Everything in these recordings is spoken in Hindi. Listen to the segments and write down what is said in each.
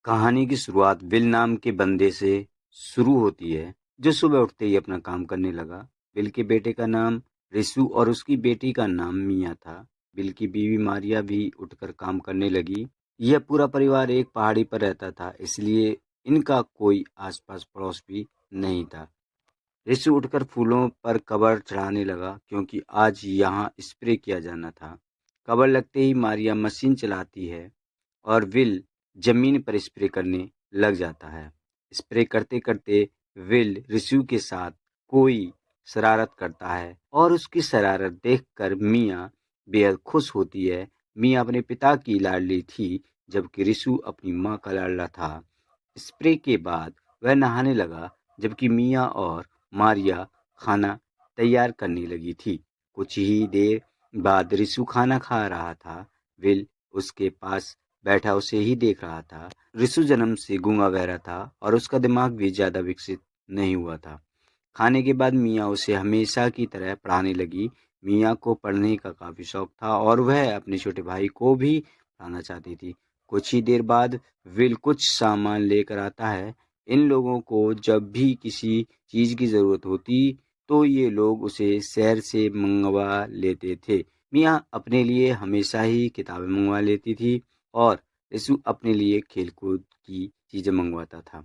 कहानी की शुरुआत विल नाम के बंदे से शुरू होती है, जो सुबह उठते ही अपना काम करने लगा। विल के बेटे का नाम रिसु और उसकी बेटी का नाम मिया था। विल की बीवी मारिया भी उठकर काम करने लगी। यह पूरा परिवार एक पहाड़ी पर रहता था, इसलिए इनका कोई आसपास पड़ोस भी नहीं था। रिसु उठकर फूलों पर कबर चढ़ाने लगा, क्योंकि आज यहाँ स्प्रे किया जाना था। कबर लगते ही मारिया मशीन चलाती है और विल जमीन पर स्प्रे करने लग जाता है। स्प्रे करते करते विल रिसु के साथ कोई शरारत करता है और उसकी शरारत देखकर मिया बेहद खुश होती है। मिया अपने पिता की लाडली थी, जबकि रिसु अपनी माँ का लाडला था। स्प्रे के बाद वह नहाने लगा, जबकि मिया और मारिया खाना तैयार करने लगी थी। कुछ ही देर बाद रिसु खाना खा रहा था। विल उसके पास बैठा उसे ही देख रहा था। रिसु जन्म से गूंगा बहरा था और उसका दिमाग भी ज्यादा विकसित नहीं हुआ था। खाने के बाद मिया उसे हमेशा की तरह पढ़ाने लगी। मिया को पढ़ने का काफी शौक था और वह अपने छोटे भाई को भी पढ़ाना चाहती थी। कुछ ही देर बाद विल कुछ सामान लेकर आता है। इन लोगों को जब भी किसी चीज की जरूरत होती तो ये लोग उसे शहर से मंगवा लेते थे। मिया अपने लिए हमेशा ही किताबें मंगवा लेती थी और रिसु अपने लिए खेलकूद की चीजें मंगवाता था।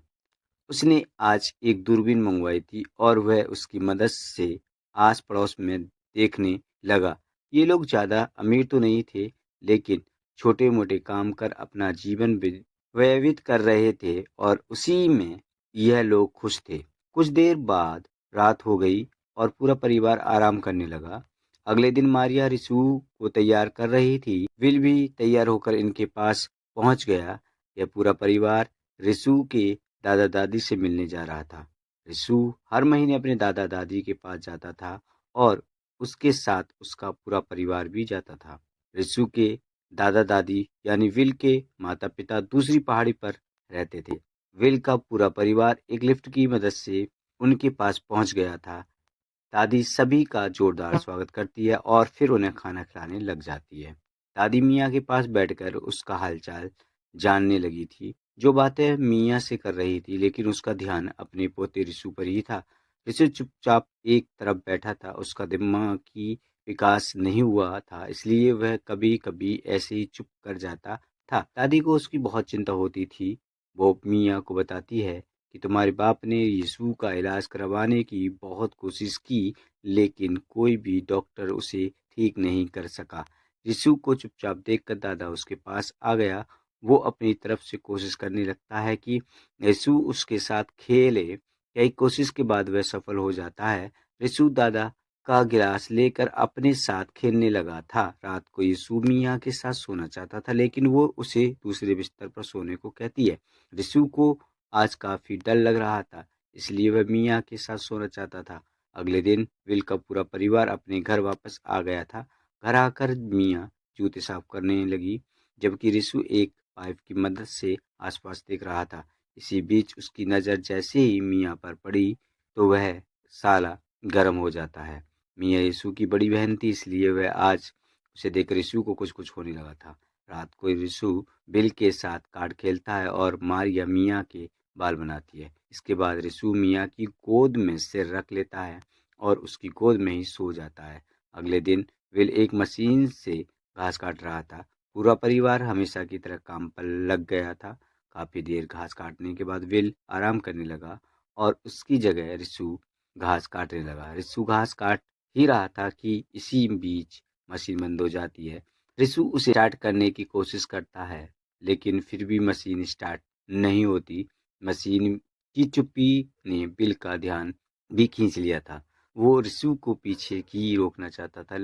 उसने आज एक दूरबीन मंगवाई थी और वह उसकी मदद से आस पड़ोस में देखने लगा। ये लोग ज्यादा अमीर तो नहीं थे, लेकिन छोटे मोटे काम कर अपना जीवन व्यतीत कर रहे थे और उसी में यह लोग खुश थे। कुछ देर बाद रात हो गई और पूरा परिवार आराम करने लगा। अगले दिन मारिया रिसु को तैयार कर रही थी। विल भी तैयार होकर इनके पास पहुंच गया। यह पूरा परिवार रिसु के दादा दादी से मिलने जा रहा था। रिसु हर महीने अपने दादा दादी के पास जाता था और उसके साथ उसका पूरा परिवार भी जाता था। रिसु के दादा दादी यानी विल के माता पिता दूसरी पहाड़ी पर रहते थे। विल का पूरा परिवार एक लिफ्ट की मदद से उनके पास पहुंच गया था। दादी सभी का जोरदार स्वागत करती है और फिर उन्हें खाना खिलाने लग जाती है। दादी मियाँ के पास बैठकर उसका हालचाल जानने लगी थी। जो बातें मियाँ से कर रही थी, लेकिन उसका ध्यान अपने पोते रिसु पर ही था। रिसु चुपचाप एक तरफ बैठा था। उसका दिमाग की विकास नहीं हुआ था, इसलिए वह कभी कभी ऐसे ही चुप कर जाता था। दादी को उसकी बहुत चिंता होती थी। वो मियाँ को बताती है कि तुम्हारे बाप ने यीशु का इलाज करवाने की बहुत कोशिश की, लेकिन कोई भी डॉक्टर उसे ठीक नहीं कर सका। यीशु को चुपचाप देखकर दादा उसके पास आ गया। वो अपनी तरफ से कोशिश करने लगता है कि यीशु उसके साथ खेले। कई कोशिश के बाद वह सफल हो जाता है। यीशु दादा का गिलास लेकर अपने साथ खेलने लगा था। रात को यीशु मियाँ के साथ सोना चाहता था, लेकिन वो उसे दूसरे बिस्तर पर सोने को कहती है। यीशु को आज काफी डर लग रहा था, इसलिए वह मियाँ के साथ सोना चाहता था। अगले दिन विल का पूरा परिवार अपने घर वापस आ गया था। घर आकर मियाँ जूते साफ करने लगी, जबकि रिसु एक पाइप की मदद से आसपास देख रहा था। इसी बीच उसकी नज़र जैसे ही मियाँ पर पड़ी तो वह साला गर्म हो जाता है। मियाँ रिसु की बड़ी बहन थी, इसलिए वह आज उसे देखकर रिसु को कुछ कुछ होने लगा था। रात को रिसु बिल के साथ कार्ड खेलता है और मारिया मियाँ के बाल बनाती है। इसके बाद रिसु मियाँ की गोद में सिर रख लेता है और उसकी गोद में ही सो जाता है। अगले दिन विल एक मशीन से घास काट रहा था। पूरा परिवार हमेशा की तरह काम पर लग गया था। काफी देर घास काटने के बाद विल आराम करने लगा और उसकी जगह रिसु घास काटने लगा। रिसु घास काट ही रहा था कि इसी बीच मशीन बंद हो जाती है। रिसु उसे स्टार्ट करने की कोशिश करता है, लेकिन फिर भी मशीन स्टार्ट नहीं होती। मशीन की चुप्पी ने बिल का ध्यान भी खींच लिया था। वो रिसु को पीछे की रोकना चाहता था,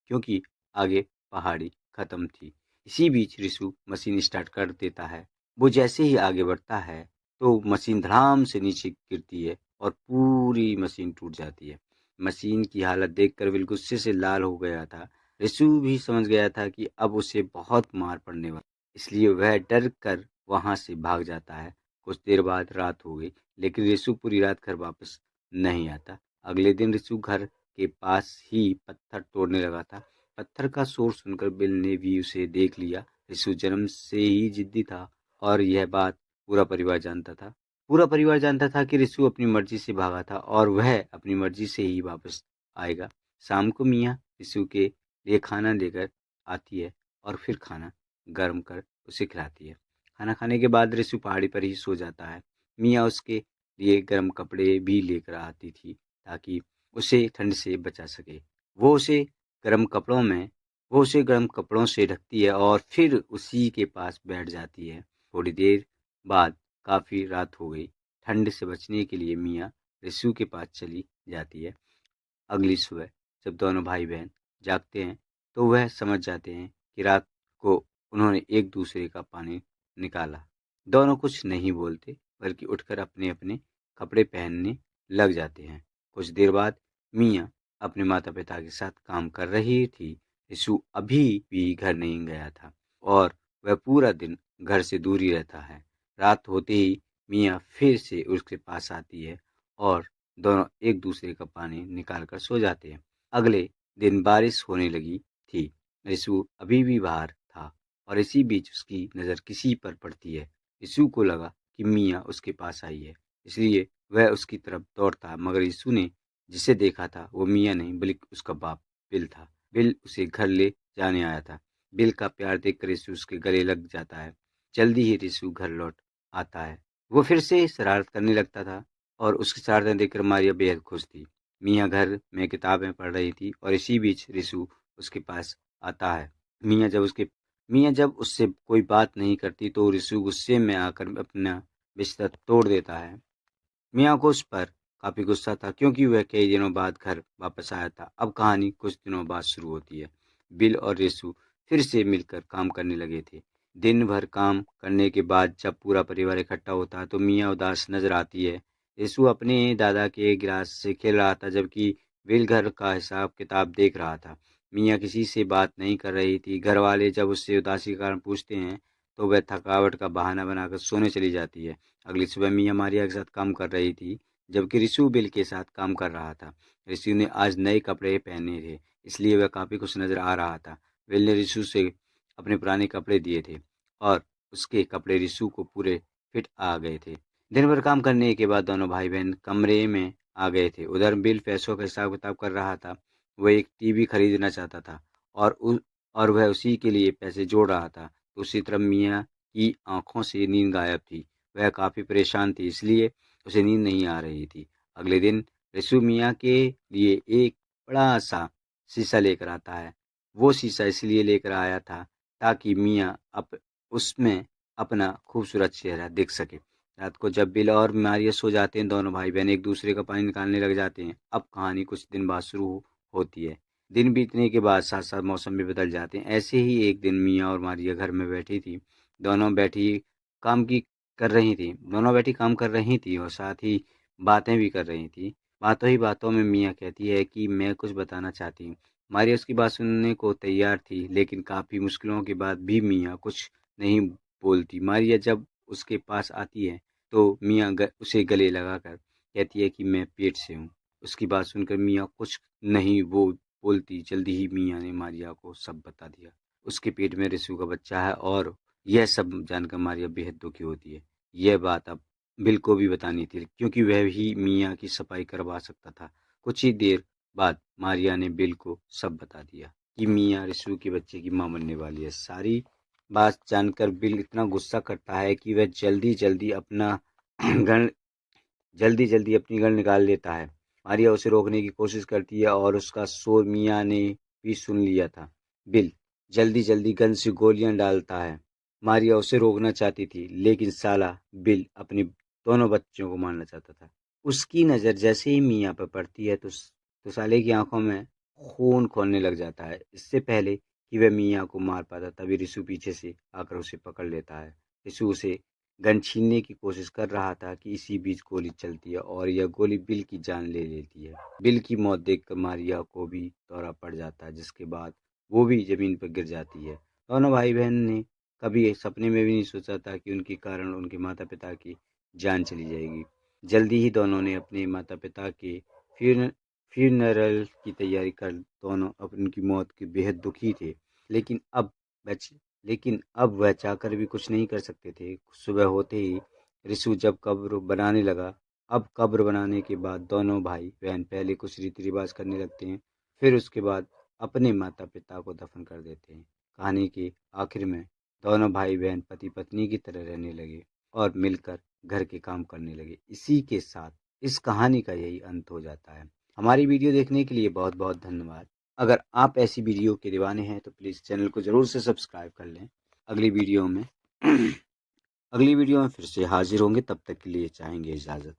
क्योंकि आगे पहाड़ी खत्म थी। इसी बीच रिसु मशीन स्टार्ट कर देता है। वो जैसे ही आगे बढ़ता है तो मशीन धड़ाम से नीचे गिरती है और पूरी मशीन टूट जाती है। मशीन की हालत देखकर विल गुस्से से लाल हो गया था। रिसु भी समझ गया था कि अब उसे बहुत मार पड़ने वाली, इसलिए वह डर कर वहां से भाग जाता है। कुछ देर बाद रात हो गई, लेकिन रिसु पूरी रात घर वापस नहीं आता। अगले दिन रिसु घर के पास ही पत्थर तोड़ने लगा था। पत्थर का शोर सुनकर बिल ने भी उसे देख लिया। रिसु जन्म से ही जिद्दी था और यह बात पूरा परिवार जानता था। पूरा परिवार जानता था कि रिसु अपनी मर्जी से भागा था और वह अपनी मर्जी से ही वापस आएगा। शाम को मियाँ रिसु के लिए खाना लेकर आती है और फिर खाना गर्म कर उसे खिलाती है। खाना खाने के बाद रिसु पहाड़ी पर ही सो जाता है। मियाँ उसके लिए गर्म कपड़े भी लेकर आती थी ताकि उसे ठंड से बचा सके। वो उसे गर्म कपड़ों में वो उसे गर्म कपड़ों से ढकती है और फिर उसी के पास बैठ जाती है। थोड़ी देर बाद काफ़ी रात हो गई। ठंड से बचने के लिए मियाँ रिसु के पास चली जाती है। अगली सुबह जब दोनों भाई बहन जागते हैं तो वह समझ जाते हैं कि रात को उन्होंने एक दूसरे का पानी निकाला। दोनों कुछ नहीं बोलते बल्कि उठकर अपने अपने कपड़े पहनने लग जाते हैं। कुछ देर बाद मियाँ अपने माता पिता के साथ काम कर रही थी। यीशु अभी भी घर नहीं गया था और वह पूरा दिन घर से दूर ही रहता है। रात होते ही मियाँ फिर से उसके पास आती है और दोनों एक दूसरे का पानी निकाल कर सो जाते हैं। अगले दिन बारिश होने लगी थी। यीशु अभी भी बाहर था और इसी बीच उसकी नज़र किसी पर पड़ती है। यीशु को लगा कि मियाँ उसके पास आई है, इसलिए वह उसकी तरफ दौड़ता, मगर यीशु ने जिसे देखा था वो मियाँ नहीं बल्कि उसका बाप बिल था। बिल उसे घर ले जाने आया था। बिल का प्यार देखकर यीशु उसके गले लग जाता है। जल्दी ही यीशु घर लौट आता है। वो फिर से शरारत करने लगता था और उसकी शरारतें देखकर मारिया बेहद खुश थी। मियाँ घर में किताबें पढ़ रही थी और इसी बीच यीशु उसके पास आता है। मियाँ जब उसके मियाँ जब उससे कोई बात नहीं करती तो यीशु गुस्से में आकर अपना बिस्तर तोड़ देता है। मियाँ को उस पर काफ़ी गुस्सा था क्योंकि वह कई दिनों बाद घर वापस आया था। अब कहानी कुछ दिनों बाद शुरू होती है। बिल और यीशु फिर से मिलकर काम करने लगे थे। दिन भर काम करने के बाद जब पूरा परिवार इकट्ठा होता है तो मियाँ उदास नजर आती है। यीशु अपने दादा के गिलास से खेल रहा था जबकि बिल घर का हिसाब किताब देख रहा था। मियाँ किसी से बात नहीं कर रही थी। घर वाले जब उससे उदासी के कारण पूछते हैं तो वह थकावट का बहाना बनाकर सोने चली जाती है। अगली सुबह मियाँ मारिया के साथ काम कर रही थी जबकि रिशु बिल के साथ काम कर रहा था। रिशु ने आज नए कपड़े पहने थे इसलिए वह काफ़ी खुश नजर आ रहा था। बिल ने रिशु से अपने पुराने कपड़े दिए थे और उसके कपड़े रिशु को पूरे फिट आ गए थे। दिन भर काम करने के बाद दोनों भाई बहन कमरे में आ गए थे। उधर बिल पैसों का हिसाब किताब कर रहा था। वह एक टीवी खरीदना चाहता था और वह उसी के लिए पैसे जोड़ रहा था। दूसरी तरफ मियाँ की आंखों से नींद गायब थी। वह काफ़ी परेशान थी इसलिए उसे नींद नहीं आ रही थी। अगले दिन रिशु मियाँ के लिए एक बड़ा सा शीशा लेकर आता है। वो शीशा इसलिए लेकर आया था ताकि मियाँ उसमें अपना खूबसूरत चेहरा देख सके। रात को जब बिल और मारिया सो जाते हैं दोनों भाई बहन एक दूसरे का पानी निकालने लग जाते हैं। अब कहानी कुछ दिन बाद शुरू होती है। दिन बीतने के बाद साथ साथ मौसम भी बदल जाते हैं। ऐसे ही एक दिन मियाँ और मारिया घर में बैठी थी। दोनों बैठी काम की कर रही थी दोनों बैठी काम कर रही थी और साथ ही बातें भी कर रही थी। बातों ही बातों में मियाँ कहती है कि मैं कुछ बताना चाहती हूँ। मारिया उसकी बात सुनने को तैयार थी लेकिन काफ़ी मुश्किलों के बाद भी मियाँ कुछ नहीं बोलती। मारिया जब उसके पास आती है तो मियाँ उसे गले लगाकर कहती है कि मैं पेट से हूँ। उसकी बात सुनकर मियाँ कुछ नहीं बोलती। जल्दी ही मियाँ ने मारिया को सब बता दिया। उसके पेट में रिशु का बच्चा है और यह सब जानकर मारिया बेहद दुखी होती है। यह बात अब बिल को भी बतानी थी क्योंकि वह भी मियाँ की सफाई करवा सकता था। कुछ ही देर बाद मारिया ने बिल को सब बता दिया कि मियाँ रिशु के बच्चे की माँ बनने वाली है। सारी बात जानकर बिल इतना गुस्सा करता है कि वह गन जल्दी अपनी गन निकाल लेता है। मारिया उसे रोकने की कोशिश करती है और उसका शोर मियाँ ने भी सुन लिया था। बिल जल्दी गन से गोलियां डालता है। मारिया उसे रोकना चाहती थी लेकिन साला बिल अपने दोनों बच्चों को मारना चाहता था। उसकी नज़र जैसे ही मियाँ पर पड़ती है तो साले की आंखों में खून खोलने लग जाता है। इससे पहले कि वह मियाँ को मार पाता तभी रिशु पीछे से आकर उसे पकड़ लेता है। रिशु उसे गन छीनने की कोशिश कर रहा था कि इसी बीच गोली चलती है और यह गोली बिल की जान ले लेती है। बिल की मौत देखकर मारिया को भी दौरा पड़ जाता है जिसके बाद वो भी जमीन पर गिर जाती है। दोनों भाई बहन ने कभी सपने में भी नहीं सोचा था कि उनके कारण उनके माता पिता की जान चली जाएगी। जल्दी ही दोनों ने अपने माता पिता के फ्यूनरल की तैयारी कर दोनों अब उनकी मौत के बेहद दुखी थे। लेकिन अब लेकिन अब वह चाहकर भी कुछ नहीं कर सकते थे। सुबह होते ही रिशु जब कब्र बनाने लगा। अब कब्र बनाने के बाद दोनों भाई बहन पहले कुछ रीति रिवाज करने लगते हैं, फिर उसके बाद अपने माता पिता को दफन कर देते हैं। कहानी के आखिर में दोनों भाई बहन पति पत्नी की तरह रहने लगे और मिलकर घर के काम करने लगे। इसी के साथ इस कहानी का यही अंत हो जाता है। हमारी वीडियो देखने के लिए बहुत बहुत धन्यवाद। अगर आप ऐसी वीडियो के दीवाने हैं तो प्लीज़ चैनल को ज़रूर से सब्सक्राइब कर लें। अगली वीडियो में अगली वीडियो में फिर से हाजिर होंगे, तब तक के लिए चाहेंगे इजाज़त।